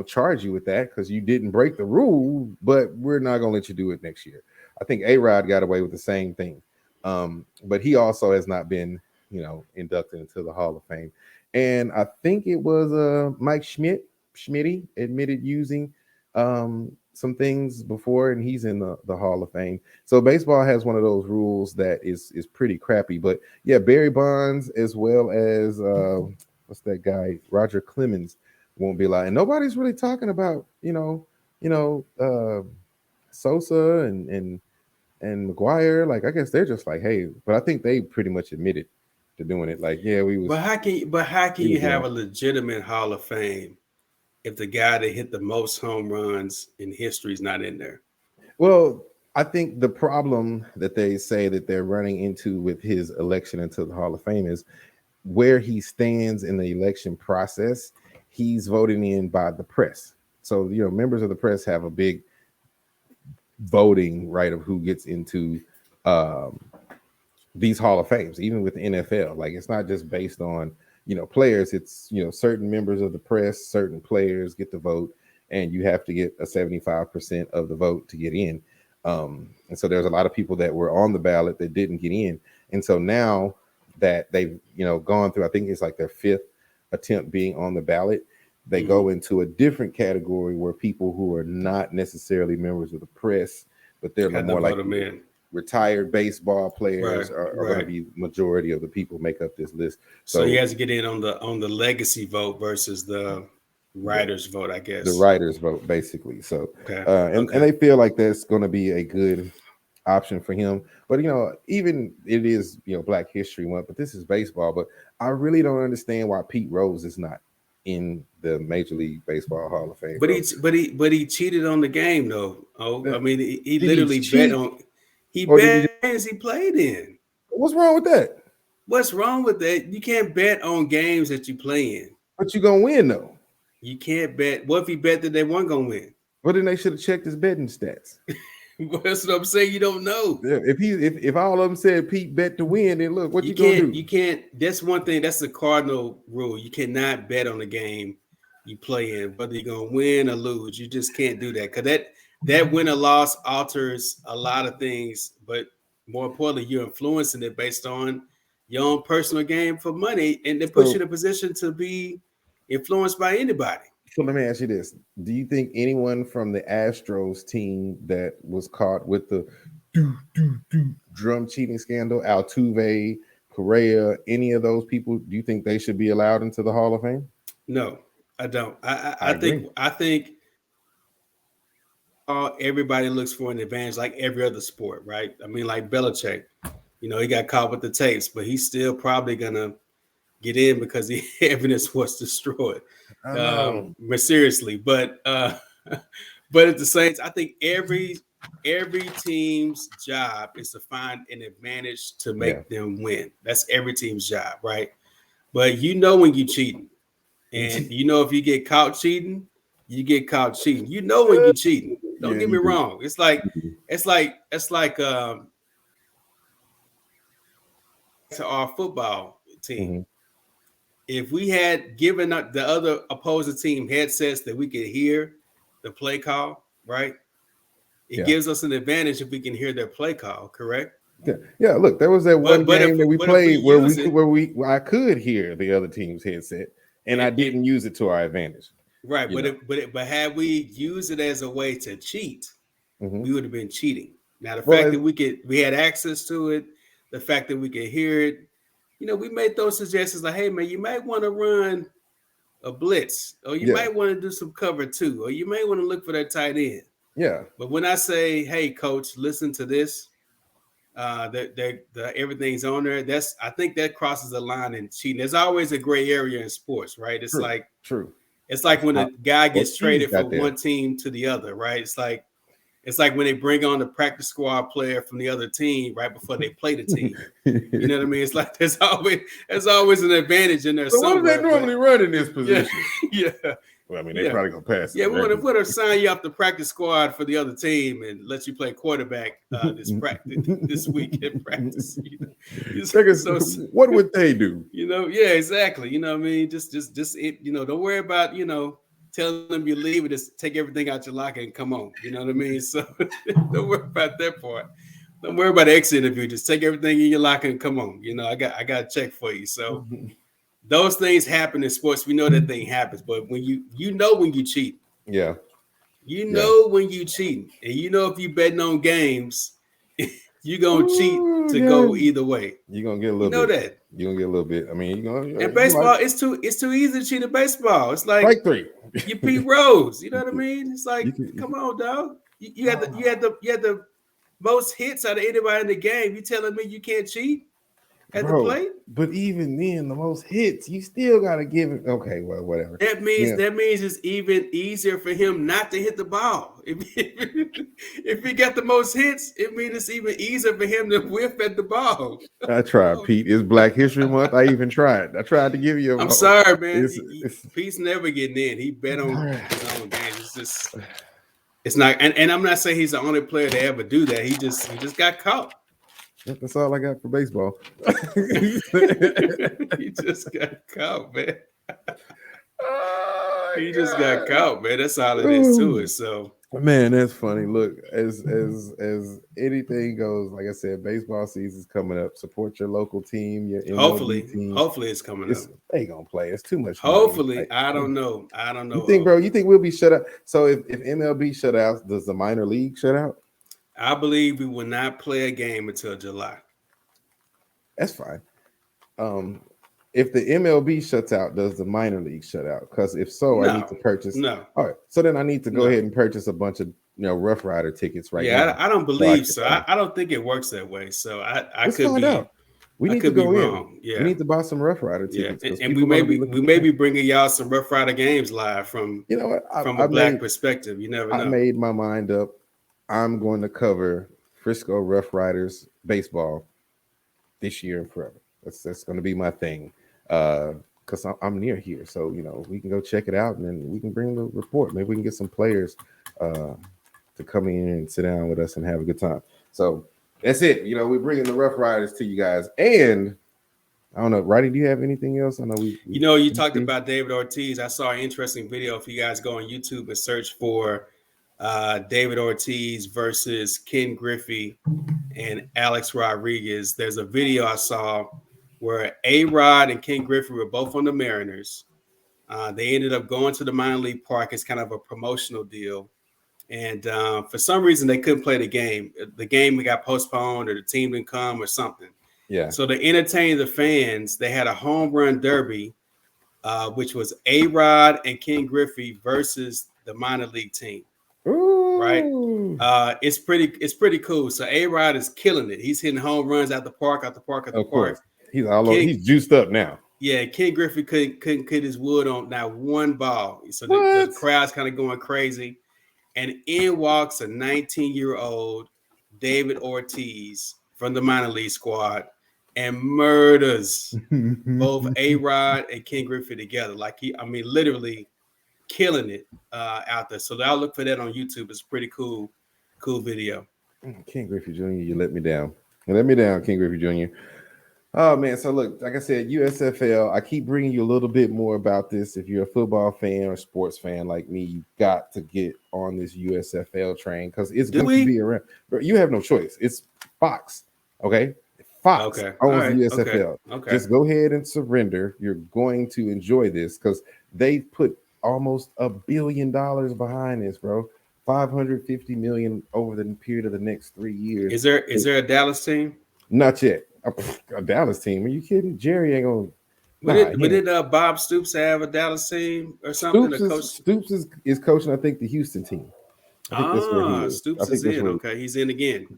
charge you with that because you didn't break the rule, but we're not going to let you do it next year. I think A-Rod got away with the same thing. But he also has not been, inducted into the Hall of Fame. And I think it was Mike Schmitty admitted using some things before, and he's in the Hall of Fame. So baseball has one of those rules that is pretty crappy. But yeah, Barry Bonds as well as what's that guy, Roger Clemens, won't be allowed. And nobody's really talking about Sosa and McGuire. Like, I guess they're just like, hey, but I think they pretty much admitted to doing it. Like, yeah, we was. But how can you have a legitimate Hall of Fame if the guy that hit the most home runs in history is not in there? Well, I think the problem that they say that they're running into with his election into the Hall of Fame is where he stands in the election process. He's voted in by the press. So, members of the press have a big voting right of who gets into these Hall of Fames, even with the NFL. Like, it's not just based on players. It's certain members of the press, certain players get the vote, and you have to get a 75% of the vote to get in. And so there's a lot of people that were on the ballot that didn't get in. And so now that they've gone through, I think it's like their fifth attempt being on the ballot, they go into a different category where people who are not necessarily members of the press, but they're more like retired baseball players are going to be majority of the people make up this list. So he has to get in on the legacy vote versus the writers vote, I guess. The writers vote, basically. So and they feel like that's going to be a good option for him. But even it is Black History Month, but this is baseball. But I really don't understand why Pete Rose is not in the Major League Baseball Hall of Fame. But he cheated on the game though. I mean, he literally bet on. He bet games he played in. What's wrong with that? What's wrong with that? You can't bet on games that you play in. But you're gonna win though. You can't bet. What if he bet that they weren't gonna win? Well, then they should have checked his betting stats. That's what I'm saying. You don't know. Yeah, if all of them said Pete bet to win, then look, what you can't gonna do? you can't. That's one thing. That's the cardinal rule. You cannot bet on the game you play in, whether you're gonna win or lose. You just can't do that because that win or loss alters a lot of things. But more importantly, you're influencing it based on your own personal game for money, and it puts you in a position to be influenced by anybody. So let me ask you this: do you think anyone from the Astros team that was caught with the drum cheating scandal, Altuve, Correa, any of those people, do you think they should be allowed into the Hall of Fame? No, I don't. I think everybody looks for an advantage, like every other sport, right? I mean, like Belichick, he got caught with the tapes, but he's still probably gonna get in because the evidence was destroyed. Seriously, but at the same time, I think every team's job is to find an advantage to make them win. That's every team's job, right? But when you're cheating, and if you get caught cheating, you get caught cheating. When you're cheating. Don't get me wrong. It's like to our football team. Mm-hmm. If we had given up the other opposing team headsets that we could hear the play call, right? It gives us an advantage if we can hear their play call, correct? Yeah. Look, there was that one game that we played where I could hear the other team's headset, and I didn't use it to our advantage. Right, but had we used it as a way to cheat, we would have been cheating. Now the fact that we had access to it, the fact that we could hear it, we made those suggestions like, hey man, you might want to run a blitz, or you might want to do some cover 2, or you may want to look for that tight end. Yeah. But when I say, hey coach, listen to this, everything's on there. I think that crosses the line in cheating. There's always a gray area in sports, right? It's true. It's like when a guy gets traded from one team to the other, right? It's like when they bring on the practice squad player from the other team right before they play the team. You know what I mean? It's like there's always an advantage in there. So what do they normally run in this position? Yeah. Well, I mean, they probably gonna pass. Yeah, we would have signed you off the practice squad for the other team and let you play quarterback this week in practice. What would they do? Yeah, exactly. You know what I mean? Just don't worry about telling them you leave and just take everything out your locker and come on. You know what I mean? So don't worry about that part. Don't worry about the exit interview. Just take everything in your locker and come on. I got a check for you. So. Those things happen in sports. We know that thing happens, but when you when you cheat, when you cheating, and if you betting on games, you're gonna cheat to go either way. You're gonna get a little bit. That you're gonna get a little bit. I mean, and baseball, it's too easy to cheat in baseball. It's like strike 3. You Pete Rose. You know what I mean? It's like, come on, dog. You had the most hits out of anybody in the game. You telling me you can't cheat? Bro, but even then, the most hits, you still gotta give it. Okay, well, whatever. That means it's even easier for him not to hit the ball. If he got the most hits, it means it's even easier for him to whiff at the ball. I tried, Pete. It's Black History Month. I even tried. I tried to give you. I'm sorry, man. Pete's never getting in. He bet on his own games. It's not. And I'm not saying he's the only player to ever do that. He just got caught. That's all I got for baseball. He just got caught, man. He just got caught, man. That's all it is to it. So, man, that's funny. Look, as anything goes, like I said, baseball season's coming up. Support your local team. Your MLB team. Hopefully, it's coming up. They gonna play. It's too much. Hopefully, I don't know. You think, bro? You think we'll be shut out? So if MLB shut out, does the minor league shut out? I believe we will not play a game until July. That's fine. If the MLB shuts out, does the minor league shut out? Because if so, I need to purchase. No. All right. So then I need to go ahead and purchase a bunch of Rough Rider tickets right now. Yeah, I don't believe so. I don't think it works that way. So I could be out. We need to go in. Yeah. We need to buy some Rough Rider tickets. Yeah. And we may be bringing y'all some Rough Rider games live from from a Black perspective. You never know. I made my mind up. I'm going to cover Frisco Rough Riders baseball this year and forever. That's going to be my thing. because I'm near here, so we can go check it out, and then we can bring the report. Maybe we can get some players to come in and sit down with us and have a good time. So that's it. We're bringing the Rough Riders to you guys, and I don't know, Roddy, do you have anything else? I know you talked about David Ortiz. I saw an interesting video. If you guys go on YouTube and search for David Ortiz versus Ken Griffey and Alex Rodriguez, there's a video I saw where A-Rod and Ken Griffey were both on the Mariners. They ended up going to the minor league park. It's kind of a promotional deal. And for some reason, they couldn't play the game. The game got postponed, or the team didn't come, or something. Yeah. So to entertain the fans, they had a home run derby, which was A-Rod and Ken Griffey versus the minor league team. Ooh. Right? It's pretty cool. So A-Rod is killing it. He's hitting home runs out the park. Of course. He's all over. He's juiced up now. Yeah, Ken Griffey couldn't cut his wood on not one ball. So the crowd's kind of going crazy. And in walks a 19-year-old David Ortiz from the minor league squad and murders both A-Rod and Ken Griffey together. Like literally killing it out there. So I'll look for that on YouTube. It's a pretty cool video. Ken Griffey Jr., you let me down. Ken Griffey Jr. Oh, man. So, look, like I said, USFL, I keep bringing you a little bit more about this. If you're a football fan or sports fan like me, you got to get on this USFL train because it's going to be around. But you have no choice. It's Fox, okay? Fox owns the USFL. Okay. Just go ahead and surrender. You're going to enjoy this because they put almost $1 billion behind this, bro. $550 million over the period of the next 3 years. Is there a Dallas team? Not yet. A Dallas team? Are you kidding? Jerry ain't gonna. Did Bob Stoops have a Dallas team or something? Stoops is coaching, I think, the Houston team. I think that's where he is. Stoops is in. Okay, he's in again.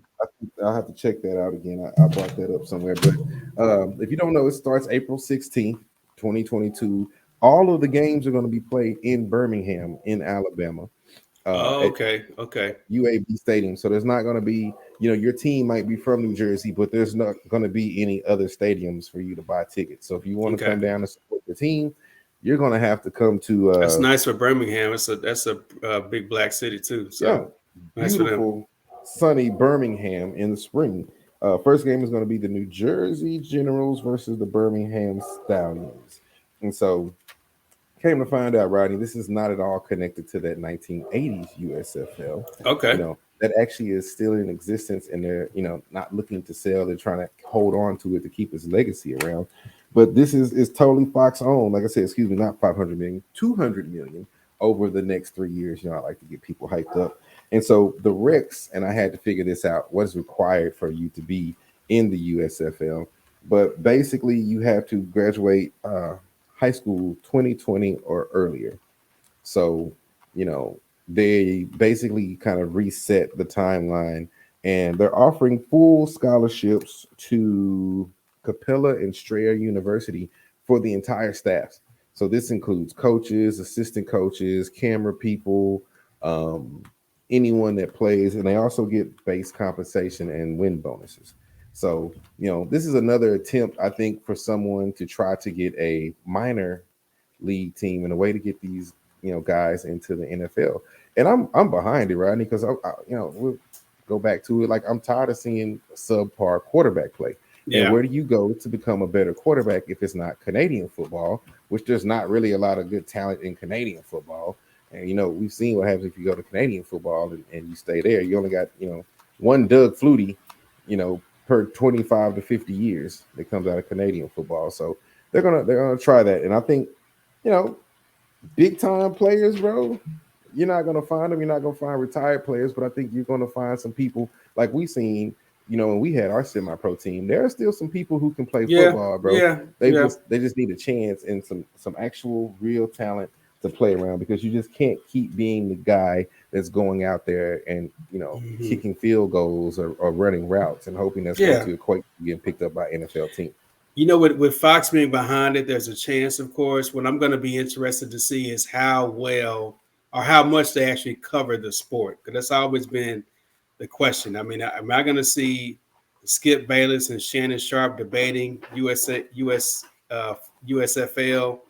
I'll have to check that out again. I brought that up somewhere. But if you don't know, it starts April 16th, 2022. All of the games are going to be played in Birmingham, in Alabama. Okay. UAB Stadium. So there's not going to be, your team might be from New Jersey, but there's not going to be any other stadiums for you to buy tickets. So if you want to come down and support the team, you're going to have to come to. That's nice for Birmingham. That's a big black city too. So nice beautiful, sunny Birmingham in the spring. First game is going to be the New Jersey Generals versus the Birmingham Stallions, and so. Came to find out, Rodney, this is not at all connected to that 1980s USFL. Okay. That actually is still in existence, and they're, not looking to sell. They're trying to hold on to it to keep its legacy around. But this is totally Fox owned. Like I said, not 500 million, 200 million over the next 3 years. I like to get people hyped up. And so the Rex, and I had to figure this out, what's required for you to be in the USFL. But basically, you have to graduate high school 2020 or earlier. So, they basically kind of reset the timeline, and they're offering full scholarships to Capella and Strayer University for the entire staff. So this includes coaches, assistant coaches, camera people, anyone that plays, and they also get base compensation and win bonuses. So, this is another attempt, I think, for someone to try to get a minor league team and a way to get these, guys into the NFL. And I'm behind it, Rodney, because we'll go back to it. Like, I'm tired of seeing subpar quarterback play. Yeah. And where do you go to become a better quarterback if it's not Canadian football, which there's not really a lot of good talent in Canadian football. And, we've seen what happens if you go to Canadian football and you stay there. You only got, one Doug Flutie, per 25 to 50 years that comes out of Canadian football. So they're gonna try that. And I think, big time players, bro, you're not gonna find them. You're not gonna find retired players, but I think you're gonna find some people like we seen, when we had our semi-pro team. There are still some people who can play football, bro. Yeah. They just need a chance and some actual real talent to play around, because you just can't keep being the guy that's going out there and kicking field goals or running routes and hoping that's going to equate to getting picked up by NFL team. With Fox being behind it, there's a chance, of course. What I'm going to be interested to see is how well or how much they actually cover the sport, because that's always been the question. I mean, am I going to see Skip Bayless and Shannon Sharp debating U.S. USFL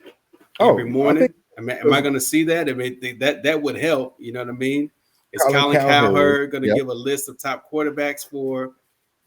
every morning? I think Am I going to see that? I mean, that would help. You know what I mean? Is Colin Cowherd Cowherd going to give a list of top quarterbacks for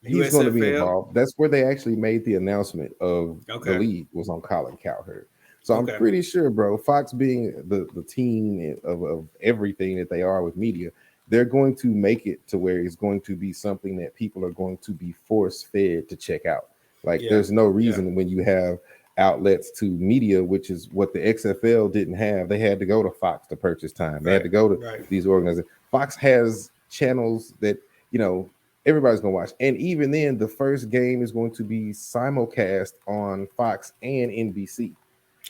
He's USFL? going to be involved. That's where they actually made the announcement of the league was on Colin Cowherd. So I'm pretty sure, bro, Fox being the team of everything that they are with media, they're going to make it to where it's going to be something that people are going to be force-fed to check out. Like there's no reason when you have outlets to media, which is what the XFL didn't have. They had to go to Fox to purchase time. They had to go to these organizations. Fox has channels that, you know, everybody's going to watch. And even then, the first game is going to be simulcast on Fox and NBC.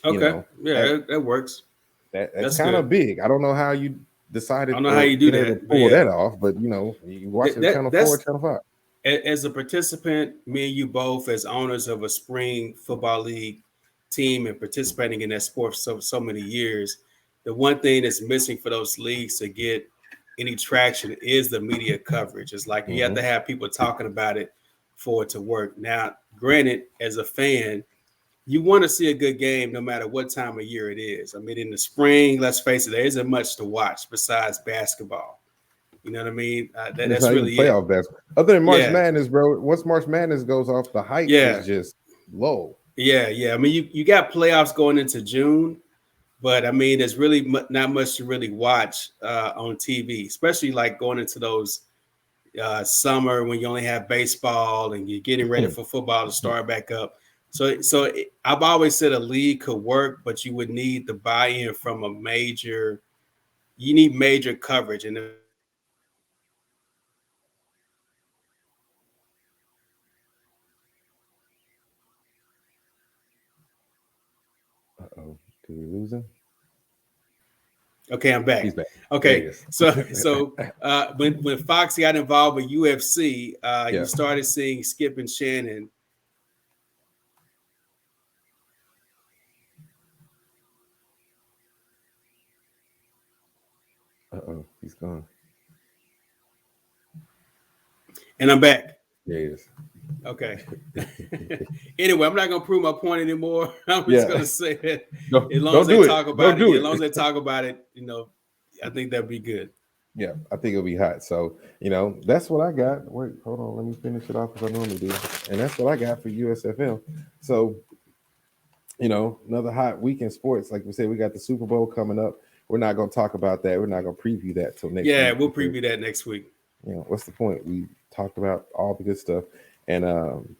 Okay. That works. That's kind of big. I don't know how you decided. I don't know how you do that. To pull that off, but you know, you watch it Channel 4, Channel 5. As a participant, me and you both, as owners of a spring football league team and participating in that sport for so many years, the one thing that's missing for those leagues to get any traction is the media coverage. It's like you have to have people talking about it for it to work. Now, granted, as a fan, you want to see a good game no matter what time of year it is. I mean, in the spring, let's face it, there isn't much to watch besides basketball. You know what I mean? That's really playoff basketball. Other than March Madness, bro. Once March Madness goes off, the hype is just low. Yeah. I mean, you got playoffs going into June, but I mean, there's really not much to really watch on TV, especially like going into those summer when you only have baseball and you're getting ready for football to start back up. So I've always said a league could work, but you would need the buy-in from you need major coverage. And Uh-oh, did we lose him? Okay, I'm back. He's back. Okay, so when Fox got involved with UFC, you started seeing Skip and Shannon. Uh-oh, he's gone. And I'm back. There he is. Okay. Anyway, I'm not gonna prove my point anymore. I'm just gonna say that as long as they talk about it, you know, I think that'd be good. Yeah, I think it'll be hot. So, you know, that's what I got. Wait, hold on, let me finish it off as I normally do. And that's what I got for USFL. So, you know, another hot week in sports. Like we said, we got the Super Bowl coming up. We're not going to talk about that. We're not going to preview that till next week. Yeah, we'll preview that next week. You know, what's the point? We talked about all the good stuff. And,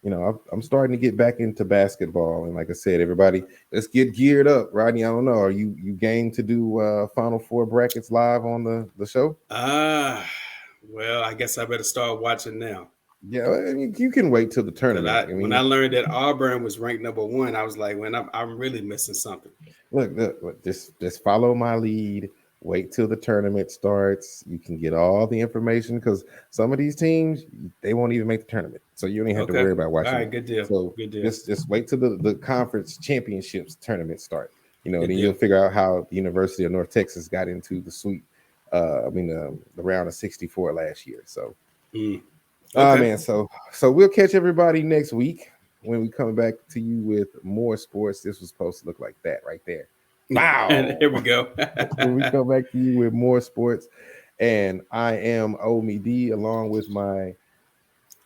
you know, I'm starting to get back into basketball. And like I said, everybody, let's get geared up. Rodney, I don't know. Are you game to do Final Four brackets live on the show? Well, I guess I better start watching now. Yeah, I mean, you can wait till the tournament. When I learned that Auburn was ranked number 1, I was like, I'm really missing something. Look, just follow my lead. Wait till the tournament starts. You can get all the information because some of these teams, they won't even make the tournament. So you don't even have to worry about watching. All right, good deal. So good deal. Just wait till the conference championships tournament start. You know, then you'll figure out how the University of North Texas got into the sweep. The round of 64 last year. So, man. So we'll catch everybody next week when we come back to you with more sports. This was supposed to look like that right there. Wow. Here we go. When we come back to you with more sports, and I am Omi D along with my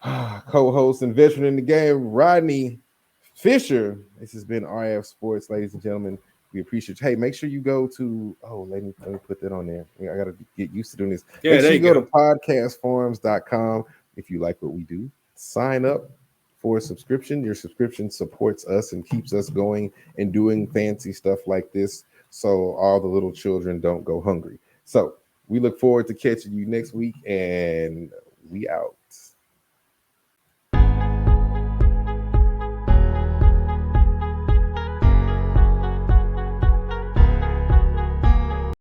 co-host and veteran in the game, Rodney Fisher. This has been RF Sports, ladies and gentlemen. We appreciate you. Hey, make sure you go to let me put that on there. I gotta get used to doing this. Yeah, make sure you go to podcastforums.com. If you like what we do, sign up for a subscription. Your subscription supports us and keeps us going and doing fancy stuff like this, so all the little children don't go hungry. So we look forward to catching you next week, and we out.